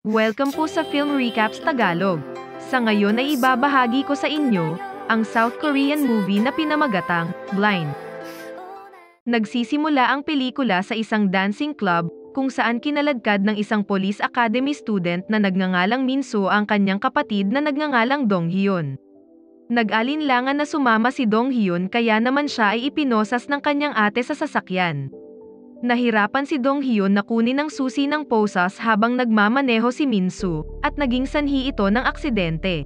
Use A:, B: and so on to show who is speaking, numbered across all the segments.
A: Welcome po sa Film Recaps Tagalog. Sa ngayon ay ibabahagi ko sa inyo ang South Korean movie na pinamagatang Blind. Nagsisimula ang pelikula sa isang dancing club kung saan kinaladkad ng isang police academy student na nagngangalang Minso ang kanyang kapatid na nagngangalang Dong Hyun. Nag-alinlangan na sumama si Dong Hyun kaya naman siya ay ipinosas ng kanyang ate sa sasakyan. Nahirapan si Dong Hyun na kunin ang susi ng posas habang nagmamaneho si Minso, at naging sanhi ito ng aksidente.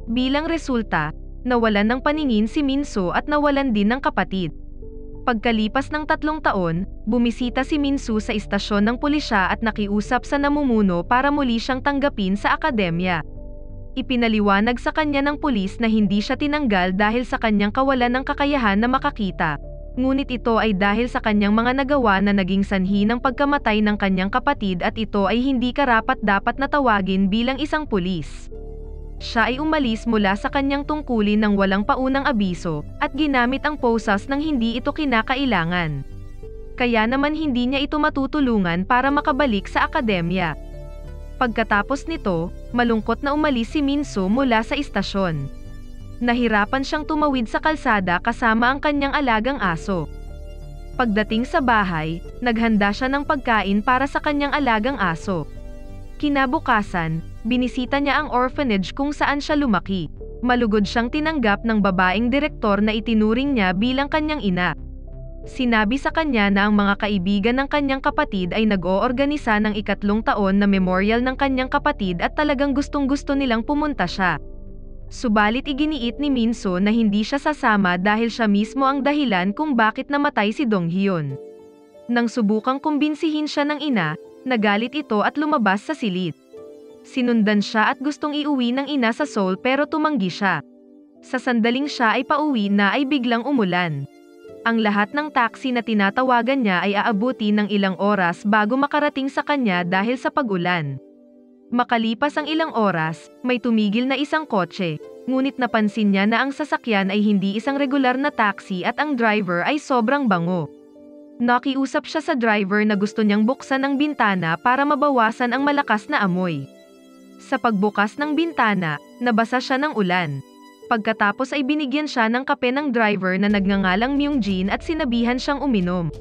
A: Bilang resulta, nawalan ng paningin si Minso at nawalan din ng kapatid. Pagkalipas ng 3 taon, bumisita si Minso sa istasyon ng pulisya at nakiusap sa namumuno para muli siyang tanggapin sa akademya. Ipinaliwanag sa kanya ng pulis na hindi siya tinanggal dahil sa kanyang kawalan ng kakayahan na makakita. Ngunit ito ay dahil sa kanyang mga nagawa na naging sanhi ng pagkamatay ng kanyang kapatid at ito ay hindi karapat-dapat na tawagin bilang isang pulis. Siya ay umalis mula sa kanyang tungkulin ng walang paunang abiso, at ginamit ang posas nang hindi ito kinakailangan. Kaya naman hindi niya ito matutulungan para makabalik sa akademya. Pagkatapos nito, malungkot na umalis si Minso mula sa istasyon. Nahirapan siyang tumawid sa kalsada kasama ang kanyang alagang aso. Pagdating sa bahay, naghanda siya ng pagkain para sa kanyang alagang aso. Kinabukasan, binisita niya ang orphanage kung saan siya lumaki. Malugod siyang tinanggap ng babaeng direktor na itinuring niya bilang kanyang ina. Sinabi sa kanya na ang mga kaibigan ng kanyang kapatid ay nag-oorganisa ng 3 taon na memorial ng kanyang kapatid at talagang gustong-gusto nilang pumunta siya. Subalit iginiit ni Minso na hindi siya sasama dahil siya mismo ang dahilan kung bakit namatay si Dong Hyun. Nang subukang kumbinsihin siya ng ina, nagalit ito at lumabas sa silid. Sinundan siya at gustong iuwi ng ina sa Seoul pero tumanggi siya. Sa sandaling siya ay pauwi na ay biglang umulan. Ang lahat ng taxi na tinatawagan niya ay aabuti ng ilang oras bago makarating sa kanya dahil sa pag-ulan. Makalipas ang ilang oras, may tumigil na isang kotse, ngunit napansin niya na ang sasakyan ay hindi isang regular na taxi at ang driver ay sobrang bango. Nakiusap siya sa driver na gusto niyang buksan ang bintana para mabawasan ang malakas na amoy. Sa pagbukas ng bintana, nabasa siya ng ulan. Pagkatapos ay binigyan siya ng kape ng driver na nagngangalang Myungjin at sinabihan siyang uminom.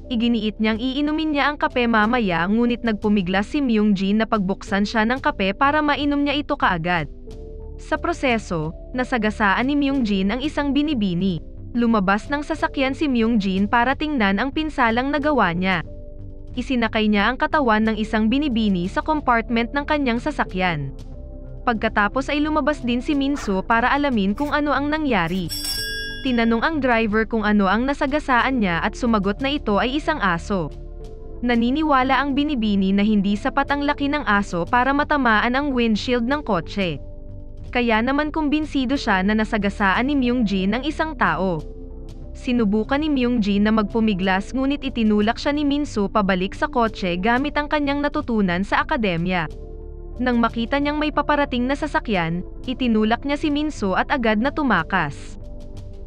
A: Iginiit niyang iinumin niya ang kape mamaya ngunit nagpumiglas si Myungjin na pagbuksan siya ng kape para mainom niya ito kaagad. Sa proseso, nasagasaan ni Myungjin ang isang binibini. Lumabas ng sasakyan si Myungjin para tingnan ang pinsalang nagawa niya. Isinakay niya ang katawan ng isang binibini sa compartment ng kanyang sasakyan. Pagkatapos ay lumabas din si Minso para alamin kung ano ang nangyari. Tinanong ang driver kung ano ang nasagasaan niya at sumagot na ito ay isang aso. Naniniwala ang binibini na hindi sapat ang laki ng aso para matamaan ang windshield ng kotse. Kaya naman kumbinsido siya na nasagasaan ni Myungjin ang isang tao. Sinubukan ni Myungjin na magpumiglas ngunit itinulak siya ni Minso pabalik sa kotse gamit ang kanyang natutunan sa akademya. Nang makita niyang may paparating na sasakyan, itinulak niya si Minso at agad na tumakas.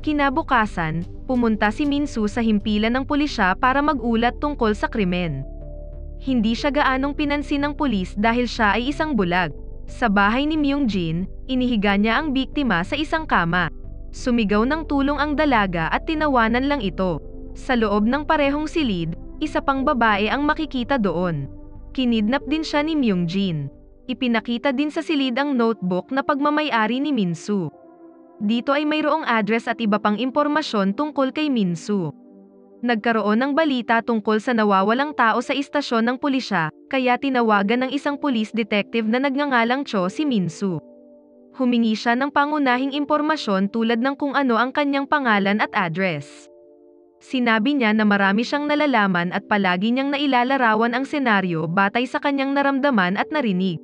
A: Kinabukasan, pumunta si Minso sa himpilan ng pulisya para mag-ulat tungkol sa krimen. Hindi siya gaanong pinansin ng pulis dahil siya ay isang bulag. Sa bahay ni Myungjin, inihiga niya ang biktima sa isang kama. Sumigaw ng tulong ang dalaga at tinawanan lang ito. Sa loob ng parehong silid, isa pang babae ang makikita doon. Kinidnap din siya ni Myungjin. Ipinakita din sa silid ang notebook na pagmamay-ari ni Minso. Dito ay mayroong address at iba pang impormasyon tungkol kay Minso. Nagkaroon ng balita tungkol sa nawawalang tao sa istasyon ng pulisya, kaya tinawagan ng isang police detective na nagngangalang Cho si Minso. Humingi siya ng pangunahing impormasyon tulad ng kung ano ang kanyang pangalan at address. Sinabi niya na marami siyang nalalaman at palagi niyang nailalarawan ang senaryo batay sa kanyang naramdaman at narinig.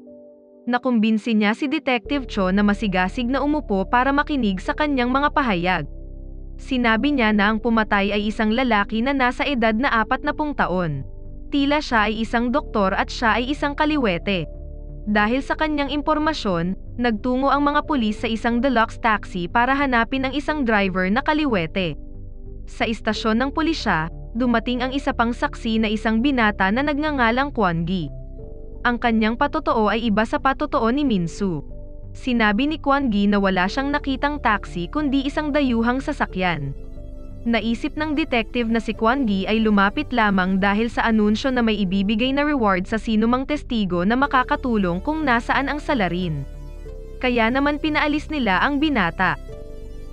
A: Nakumbinsi niya si Detective Cho na masigasig na umupo para makinig sa kanyang mga pahayag. Sinabi niya na ang pumatay ay isang lalaki na nasa edad na 40 taon. Tila siya ay isang doktor at siya ay isang kaliwete. Dahil sa kanyang impormasyon, nagtungo ang mga pulis sa isang deluxe taxi para hanapin ang isang driver na kaliwete. Sa istasyon ng pulisya, dumating ang isa pang saksi na isang binata na nagngangalang Kwon Gi. Ang kanyang patotoo ay iba sa patotoo ni Minsu. Sinabi ni Kwon Gi na wala siyang nakitang taxi kundi isang dayuhang sasakyan. Naisip ng detective na si Kwon Gi ay lumapit lamang dahil sa anunsyo na may ibibigay na reward sa sinumang testigo na makakatulong kung nasaan ang salarin. Kaya naman pinaalis nila ang binata.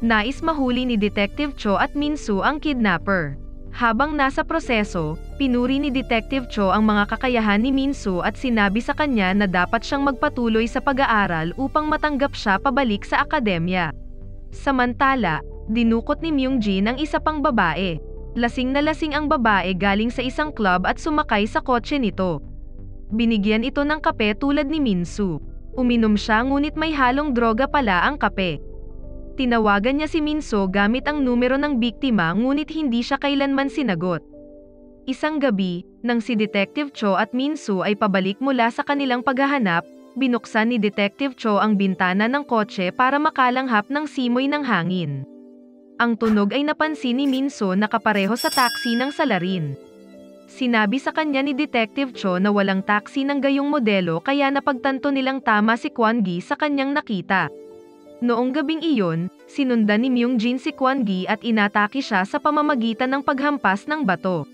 A: Nais mahuli ni Detective Cho at Minsu ang kidnapper. Habang nasa proseso, pinuri ni Detective Cho ang mga kakayahan ni Minsu at sinabi sa kanya na dapat siyang magpatuloy sa pag-aaral upang matanggap siya pabalik sa akademya. Samantala, dinukot ni Myung-jin ang isa pang babae. Lasing na lasing ang babae galing sa isang club at sumakay sa kotse nito. Binigyan ito ng kape tulad ni Minsu. Uminom siya ngunit may halong droga pala ang kape. Tinawagan niya si Minsu gamit ang numero ng biktima ngunit hindi siya kailanman sinagot. Isang gabi, nang si Detective Cho at Minsu ay pabalik mula sa kanilang paghahanap, binuksan ni Detective Cho ang bintana ng kotse para makalanghap ng simoy ng hangin. Ang tunog ay napansin ni Minsu na kapareho sa taxi ng salarin. Sinabi sa kanya ni Detective Cho na walang taxi ng gayong modelo kaya napagtanto nilang tama si Kwon Gi sa kanyang nakita. Noong gabing iyon, sinundan ni Myung-jin si Kwon Gi at inatake siya sa pamamagitan ng paghampas ng bato.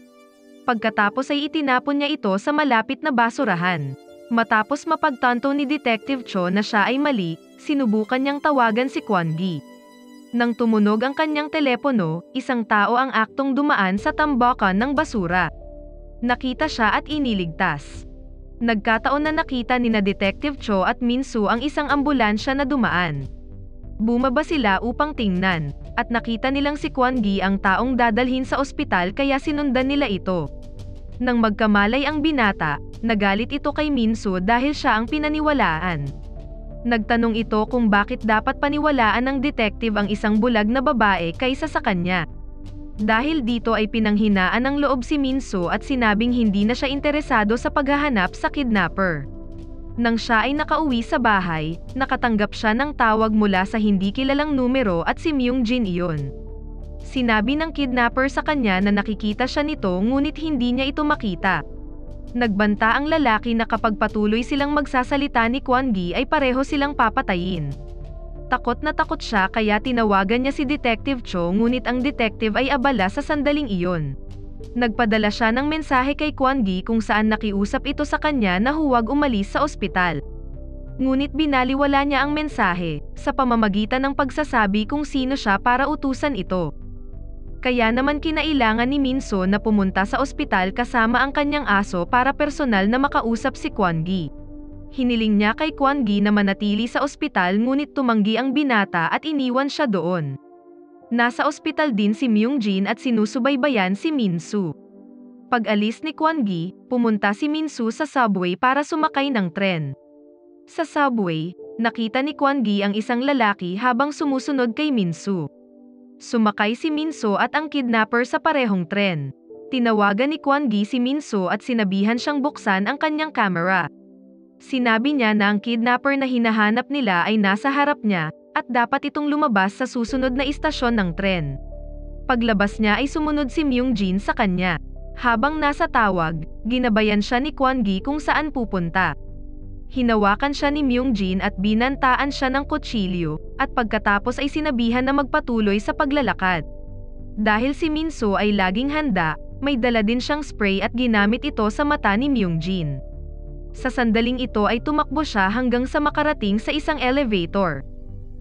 A: Pagkatapos ay itinapon niya ito sa malapit na basurahan. Matapos mapagtanto ni Detective Cho na siya ay mali, sinubukan niyang tawagan si Kwon Gi. Nang tumunog ang kanyang telepono, isang tao ang aktong dumaan sa tambakan ng basura. Nakita siya at iniligtas. Nagkataon na nakita ni na Detective Cho at Minsu ang isang ambulansya na dumaan. Bumaba sila upang tingnan, at nakita nilang si Kwon Gi ang taong dadalhin sa ospital kaya sinundan nila ito. Nang magkamalay ang binata, nagalit ito kay Minsu dahil siya ang pinaniwalaan. Nagtanong ito kung bakit dapat paniwalaan ng detective ang isang bulag na babae kaysa sa kanya. Dahil dito ay pinanghinaan ng loob si Minsu at sinabing hindi na siya interesado sa paghahanap sa kidnapper. Nang siya ay nakauwi sa bahay, nakatanggap siya ng tawag mula sa hindi kilalang numero at si Myung-jin iyon. Sinabi ng kidnapper sa kanya na nakikita siya nito ngunit hindi niya ito makita. Nagbanta ang lalaki na kapag patuloy silang magsasalita ni Kwon Gi ay pareho silang papatayin. Takot na takot siya kaya tinawagan niya si Detective Cho ngunit ang detective ay abala sa sandaling iyon. Nagpadala siya ng mensahe kay Kwon Gi kung saan nakiusap ito sa kanya na huwag umalis sa ospital. Ngunit binaliwala niya ang mensahe, sa pamamagitan ng pagsasabi kung sino siya para utusan ito. Kaya naman kinailangan ni Minsu na pumunta sa ospital kasama ang kanyang aso para personal na makausap si Kwon Gi. Hiniling niya kay Kwon Gi na manatili sa ospital ngunit tumanggi ang binata at iniwan siya doon. Nasa ospital din si Myung-jin at sinusubaybayan si Minsu. Pag-alis ni Kwon Gi, pumunta si Minsu sa subway para sumakay ng tren. Sa subway, nakita ni Kwon Gi ang isang lalaki habang sumusunod kay Minsu. Sumakay si Minsu at ang kidnapper sa parehong tren. Tinawagan ni Kwon Gi si Minsu at sinabihan siyang buksan ang kanyang camera. Sinabi niya na ang kidnapper na hinahanap nila ay nasa harap niya, at dapat itong lumabas sa susunod na istasyon ng tren. Paglabas niya ay sumunod si Myung-jin sa kanya. Habang nasa tawag, ginabayan siya ni Kwon Gi kung saan pupunta. Hinawakan siya ni Myung-jin at binantaan siya ng kutsilyo, at pagkatapos ay sinabihan na magpatuloy sa paglalakad. Dahil si Minsu ay laging handa, may dala din siyang spray at ginamit ito sa mata ni Myung-jin. Sa sandaling ito ay tumakbo siya hanggang sa makarating sa isang elevator.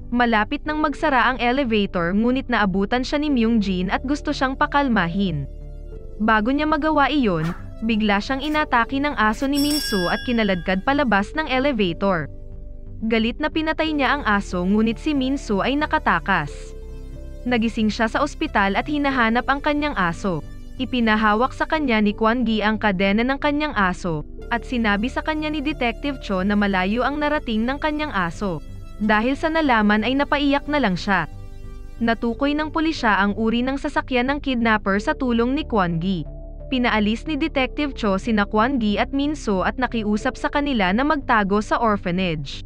A: Malapit nang magsara ang elevator ngunit naabutan siya ni Myung-jin at gusto siyang pakalmahin. Bago niya magawa iyon, bigla siyang inatake ng aso ni Minsu at kinaladkad palabas ng elevator. Galit na pinatay niya ang aso ngunit si Minsu ay nakatakas. Nagising siya sa ospital at hinahanap ang kanyang aso. Ipinahawak sa kanya ni Kwon Gi ang kadena ng kanyang aso, at sinabi sa kanya ni Detective Cho na malayo ang narating ng kanyang aso. Dahil sa nalaman ay napaiyak na lang siya. Natukoy ng pulisya ang uri ng sasakyan ng kidnapper sa tulong ni Kwon Gi. Pinaalis ni Detective Cho sina Kwon Gi at Minsu at nakiusap sa kanila na magtago sa orphanage.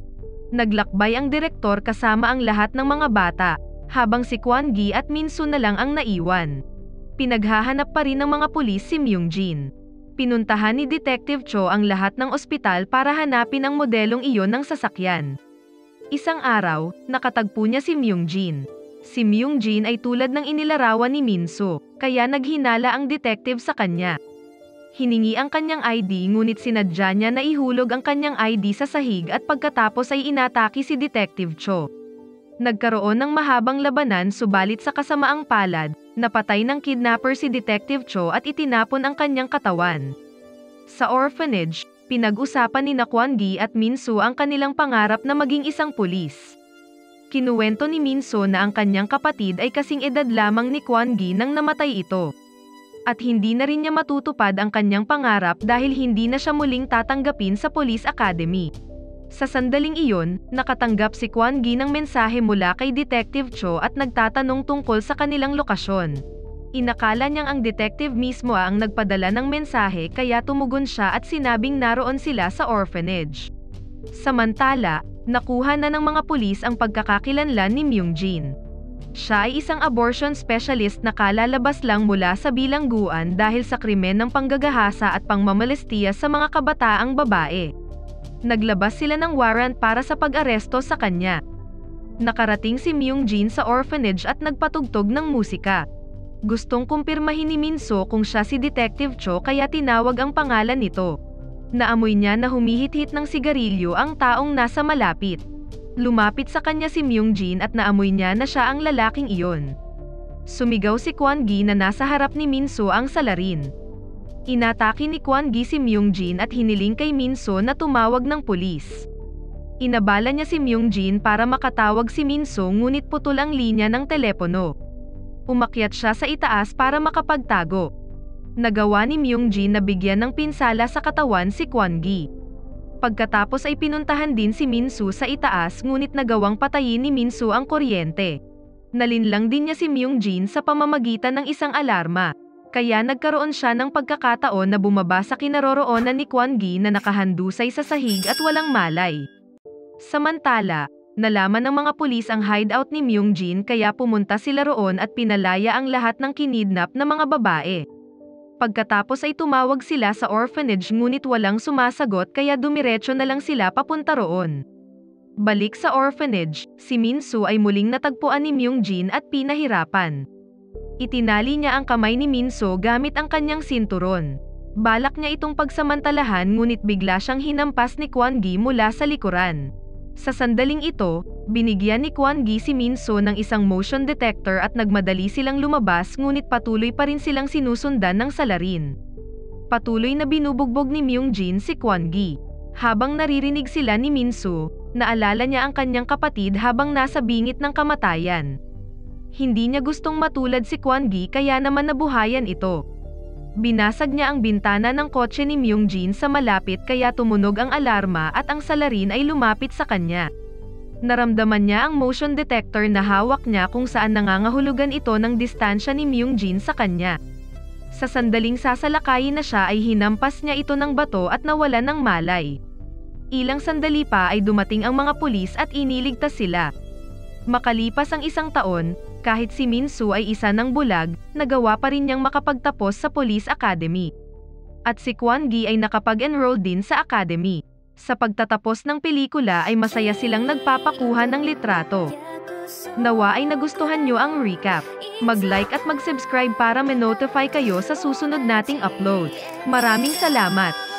A: Naglakbay ang direktor kasama ang lahat ng mga bata, habang si Kwon Gi at Minsu na lang ang naiwan. Pinaghahanap pa rin ng mga pulis si Myung-jin. Pinuntahan ni Detective Cho ang lahat ng ospital para hanapin ang modelong iyon ng sasakyan. Isang araw, nakatagpo niya si Myung-jin. Si Myung-jin ay tulad ng inilarawan ni Min-soo, kaya naghinala ang detective sa kanya. Hiningi ang kanyang ID ngunit sinadya niya na ihulog ang kanyang ID sa sahig at pagkatapos ay inatake si Detective Cho. Nagkaroon ng mahabang labanan subalit sa kasamaang palad, napatay ng kidnapper si Detective Cho at itinapon ang kanyang katawan. Sa orphanage, pinag-usapan ni Kwon-gi at Min-soo ang kanilang pangarap na maging isang pulis. Kinuwento ni Min-soo na ang kanyang kapatid ay kasing edad lamang ni Kwon-gi nang namatay ito. At hindi na rin niya matutupad ang kanyang pangarap dahil hindi na siya muling tatanggapin sa Police Academy. Sa sandaling iyon, nakatanggap si Kwon-gi ng mensahe mula kay Detective Cho at nagtatanong tungkol sa kanilang lokasyon. Inakala niyang ang detective mismo ang nagpadala ng mensahe kaya tumugon siya at sinabing naroon sila sa orphanage. Samantala, nakuha na ng mga pulis ang pagkakakilanlan ni Myung-jin. Siya ay isang abortion specialist na kalalabas lang mula sa bilangguan dahil sa krimen ng panggagahasa at pangmamalestiya sa mga kabataang babae. Naglabas sila ng warrant para sa pag-aresto sa kanya. Nakarating si Myung-jin sa orphanage at nagpatugtog ng musika. Gustong kumpirmahin ni Min-soo kung siya si Detective Cho kaya tinawag ang pangalan nito. Naamoy niya na humihit-hit ng sigarilyo ang taong nasa malapit. Lumapit sa kanya si Myung-jin at naamoy niya na siya ang lalaking iyon. Sumigaw si Kwon-gi na nasa harap ni Min-soo ang salarin. Inatake ni Kwon-gi si Myung-jin at hiniling kay Min-soo na tumawag ng pulis. Inabala niya si Myung-jin para makatawag si Min-soo ngunit putol ang linya ng telepono. Umakyat siya sa itaas para makapagtago. Nagawa ni Myung-jin na bigyan ng pinsala sa katawan si Kwon-gi. Pagkatapos ay pinuntahan din si Min-soo sa itaas ngunit nagawang patayin ni Min-soo ang kuryente. Nalinlang din niya si Myung-jin sa pamamagitan ng isang alarma. Kaya nagkaroon siya ng pagkakataon na bumaba sa kinaroroonan ni Kwon-gi na nakahandusay sa sahig at walang malay. Samantala, nalaman ng mga pulis ang hideout ni Myung-jin kaya pumunta sila roon at pinalaya ang lahat ng kinidnap na mga babae. Pagkatapos ay tumawag sila sa orphanage ngunit walang sumasagot kaya dumiretso na lang sila papunta roon. Balik sa orphanage, si Min-soo ay muling natagpuan ni Myung-jin at pinahirapan. Itinali niya ang kamay ni Min-soo gamit ang kanyang sinturon. Balak niya itong pagsamantalahan ngunit bigla siyang hinampas ni Kwon-gi mula sa likuran. Sa sandaling ito, binigyan ni Kwon-gi si Min-soo ng isang motion detector at nagmadali silang lumabas ngunit patuloy pa rin silang sinusundan ng salarin. Patuloy na binubugbog ni Myung-jin si Kwon-gi. Habang naririnig sila ni Min-soo, naalala niya ang kanyang kapatid habang nasa bingit ng kamatayan. Hindi niya gustong matulad si Kwon-gi kaya naman nabuhayan ito. Binasag niya ang bintana ng kotse ni Myung-jin sa malapit kaya tumunog ang alarma at ang salarin ay lumapit sa kanya. Naramdaman niya ang motion detector na hawak niya kung saan nangangahulugan ito ng distansya ni Myung-jin sa kanya. Sa sandaling sasalakayin na siya ay hinampas niya ito ng bato at nawalan ng malay. Ilang sandali pa ay dumating ang mga pulis at iniligtas sila. Makalipas ang isang taon, kahit si Min-soo ay isa ng bulag, nagawa pa rin niyang makapagtapos sa Police Academy. At si Kwon-gi ay nakapag-enroll din sa academy. Sa pagtatapos ng pelikula ay masaya silang nagpapakuha ng litrato. Nawa ay nagustuhan nyo ang recap. Mag-like at mag-subscribe para ma-notify kayo sa susunod nating upload. Maraming salamat!